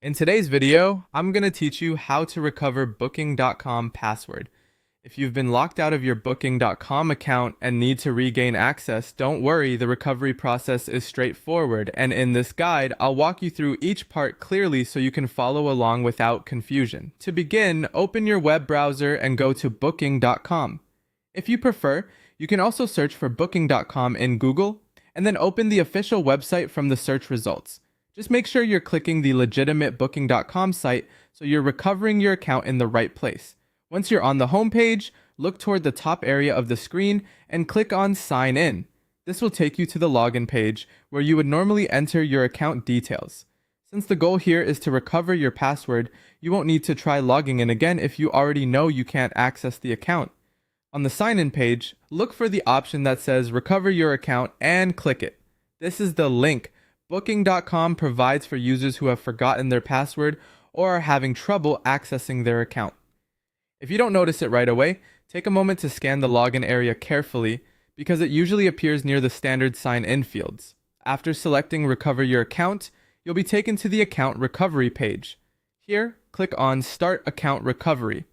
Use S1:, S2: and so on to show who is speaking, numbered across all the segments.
S1: In today's video, I'm going to teach you how to recover Booking.com password. If you've been locked out of your Booking.com account and need to regain access, don't worry, the recovery process is straightforward, and in this guide, I'll walk you through each part clearly so you can follow along without confusion. To begin, open your web browser and go to Booking.com. If you prefer, you can also search for Booking.com in Google, and then open the official website from the search results. Just make sure you're clicking the legitimate Booking.com site so you're recovering your account in the right place. Once you're on the home page, look toward the top area of the screen and click on Sign In. This will take you to the login page where you would normally enter your account details. Since the goal here is to recover your password, you won't need to try logging in again if you already know you can't access the account. On the Sign In page, look for the option that says Recover Your Account and click it. This is the link Booking.com provides for users who have forgotten their password or are having trouble accessing their account. If you don't notice it right away, take a moment to scan the login area carefully because it usually appears near the standard sign-in fields. After selecting Recover Your Account, you'll be taken to the Account Recovery page. Here, click on Start Account Recovery.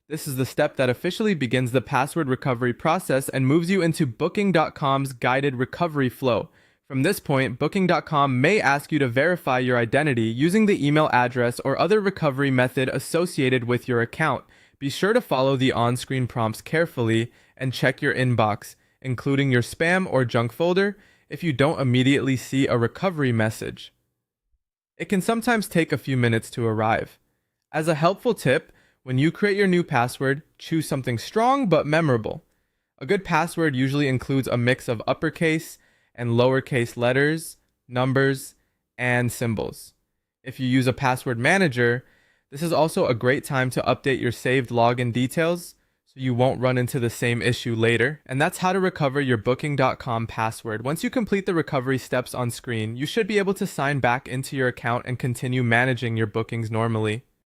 S1: This is the step that officially begins the password recovery process and moves you into Booking.com's guided recovery flow. From this point, Booking.com may ask you to verify your identity using the email address or other recovery method associated with your account. Be sure to follow the on-screen prompts carefully and check your inbox, including your spam or junk folder, if you don't immediately see a recovery message. It can sometimes take a few minutes to arrive. As a helpful tip, when you create your new password, choose something strong but memorable. A good password usually includes a mix of uppercase and lowercase letters, numbers, and symbols. If you use a password manager, this is also a great time to update your saved login details so you won't run into the same issue later. And that's how to recover your Booking.com password. Once you complete the recovery steps on screen, you should be able to sign back into your account and continue managing your bookings normally.